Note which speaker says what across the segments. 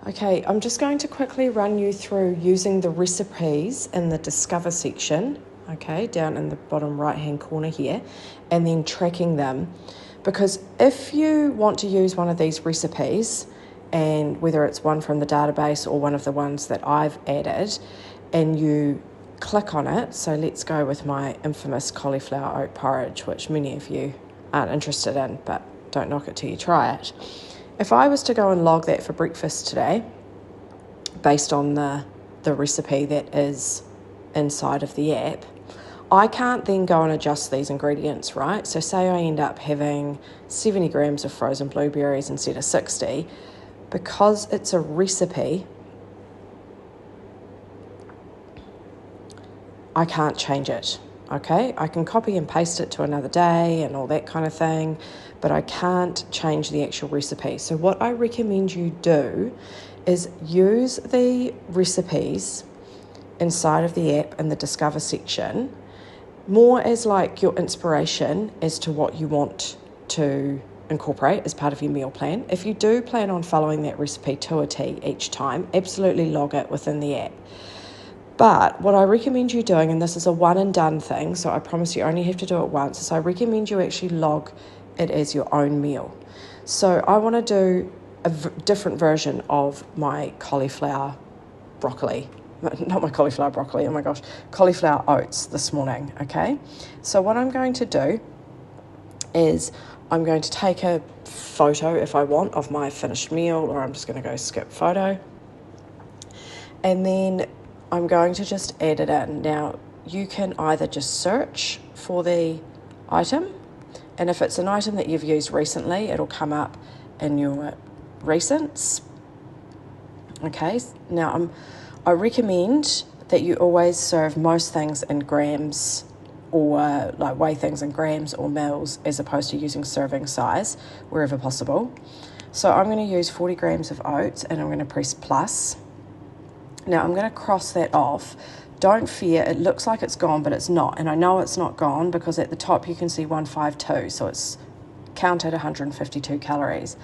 Speaker 1: Okay, I'm just going to quickly run you through using the recipes in the Discover section, okay, down in the bottom right-hand corner here, and then tracking them. Because if you want to use one of these recipes, and whether it's one from the database or one of the ones that I've added, and you click on it, so let's go with my infamous cauliflower oat porridge, which many of you aren't interested in, but don't knock it till you try it. If I was to go and log that for breakfast today, based on the recipe that is inside of the app, I can't then go and adjust these ingredients, right? So say I end up having 70 grams of frozen blueberries instead of 60, because it's a recipe, I can't change it, okay? I can copy and paste it to another day and all that kind of thing, but I can't change the actual recipe. So what I recommend you do is use the recipes inside of the app in the Discover section more as like your inspiration as to what you want to incorporate as part of your meal plan. If you do plan on following that recipe to a T each time, absolutely log it within the app. But what I recommend you doing, and this is a one and done thing, so I promise you only have to do it once, is I recommend you actually log it as your own meal. So I want to do a different version of my cauliflower broccoli. Not my cauliflower broccoli, oh my gosh, cauliflower oats this morning, okay? So what I'm going to do is I'm going to take a photo, if I want, of my finished meal, or I'm just going to go skip photo. And then I'm going to just add it in. Now, you can either just search for the item, and if it's an item that you've used recently, it'll come up in your recents. Okay, now I recommend that you always serve most things in grams, or like weigh things in grams or mils, as opposed to using serving size wherever possible. So I'm going to use 40 grams of oats, and I'm going to press plus. Now I'm going to cross that off. Don't fear, it looks like it's gone, but it's not. And I know it's not gone because at the top you can see 152, so it's counted 152 calories.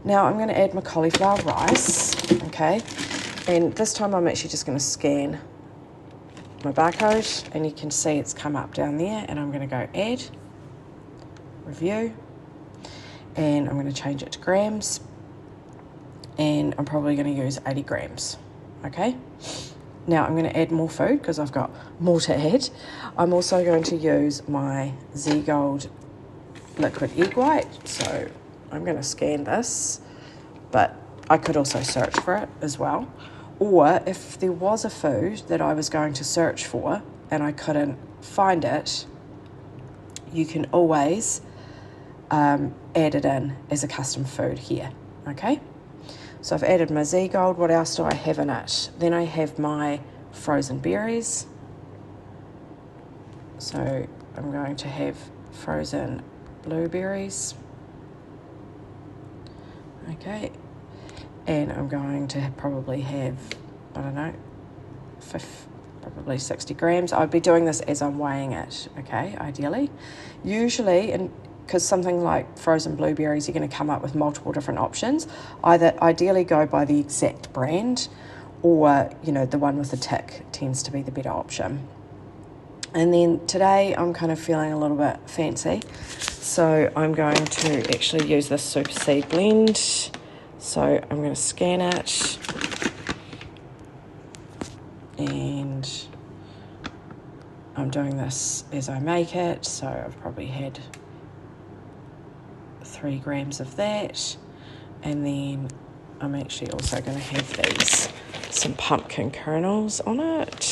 Speaker 1: Now I'm going to add my cauliflower rice, okay? And this time I'm actually just going to scan my barcode, and you can see it's come up down there, and I'm going to go add, review, and I'm going to change it to grams, and I'm probably going to use 80 grams, okay? Now I'm going to add more food because I've got more to add. I'm also going to use my Z Gold liquid egg white, so I'm going to scan this, but I could also search for it as well. Or if there was a food that I was going to search for and I couldn't find it, you can always add it in as a custom food here, okay? So I've added my Z Gold. What else do I have in it? Then I have my frozen berries. So I'm going to have frozen blueberries. Okay. And I'm going to probably have, I don't know, probably 60 grams. I'd be doing this as I'm weighing it, okay, ideally. Usually, and because something like frozen blueberries, you're going to come up with multiple different options. Either ideally go by the exact brand, or, you know, the one with the tick tends to be the better option. And then today I'm kind of feeling a little bit fancy, so I'm going to actually use this Super Seed blend. So I'm going to scan it, and I'm doing this as I make it, so I've probably had 3 grams of that, and then I'm actually also going to have some pumpkin kernels on it,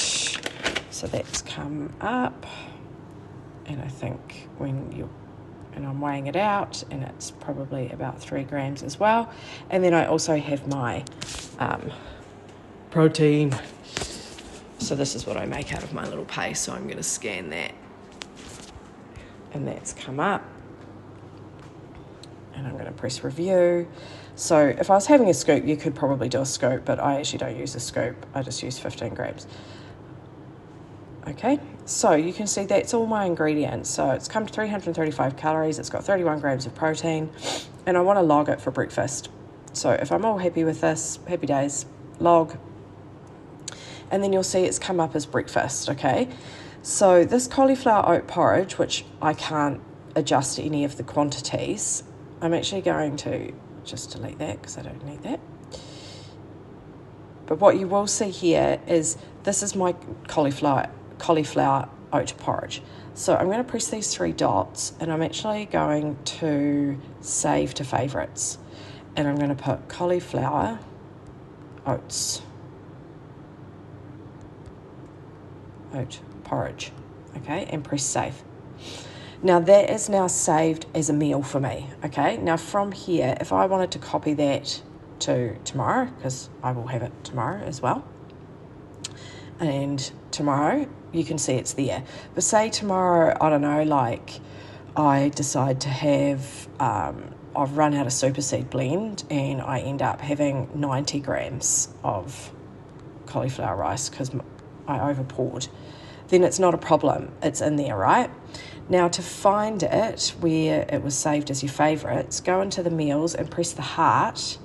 Speaker 1: so that's come up, and I think and I'm weighing it out, and it's probably about 3 grams as well. And then I also have my protein. So this is what I make out of my little paste. So I'm going to scan that, and that's come up. And I'm going to press review. So if I was having a scoop, you could probably do a scoop, but I actually don't use a scoop. I just use 15 grams. Okay, so you can see that's all my ingredients. So it's come to 335 calories, it's got 31 grams of protein, and I want to log it for breakfast. So if I'm all happy with this, happy days, log, and then you'll see it's come up as breakfast, okay? So this cauliflower oat porridge, which I can't adjust any of the quantities, I'm actually going to just delete that because I don't need that. But what you will see here is this is my cauliflower oat porridge. So I'm going to press these three dots and I'm actually going to save to favorites. And I'm going to put cauliflower oat porridge, okay, and press save. Now that is now saved as a meal for me, okay? Now from here, if I wanted to copy that to tomorrow, because I will have it tomorrow as well, and tomorrow you can see it's there. But say tomorrow, I don't know, like I decide to have, I've run out of super seed blend and I end up having 90 grams of cauliflower rice because I over poured, then it's not a problem. It's in there, right? Now to find it where it was saved as your favourites, go into the meals and press the heart,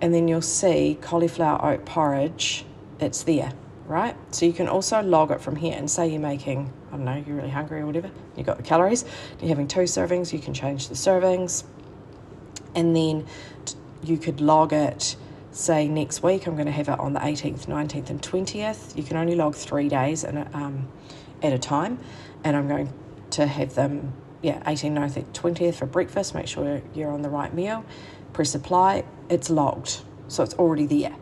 Speaker 1: and then you'll see cauliflower oat porridge, it's there, right? So you can also log it from here and say you're making, I don't know, you're really hungry or whatever, you've got the calories, you're having 2 servings, you can change the servings, and then you could log it, say next week I'm going to have it on the 18th, 19th and 20th. You can only log 3 days at a time, and I'm going to have them, 18th, 19th, 20th for breakfast. Make sure you're on the right meal. Press apply, it's logged, so it's already there.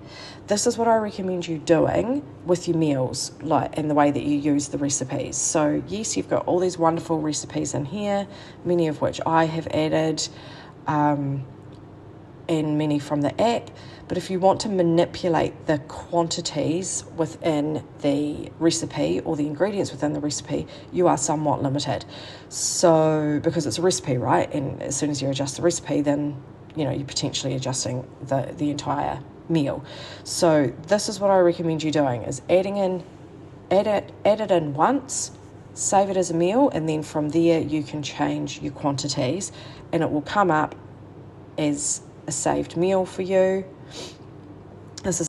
Speaker 1: This is what I recommend you doing with your meals, like, and the way that you use the recipes. So yes, you've got all these wonderful recipes in here, many of which I have added, and many from the app. But if you want to manipulate the quantities within the recipe or the ingredients within the recipe, you are somewhat limited. So because it's a recipe, right? And as soon as you adjust the recipe, then you're potentially adjusting the entire meal. So this is what I recommend you doing: is add it in once, save it as a meal, and then from there you can change your quantities, and it will come up as a saved meal for you.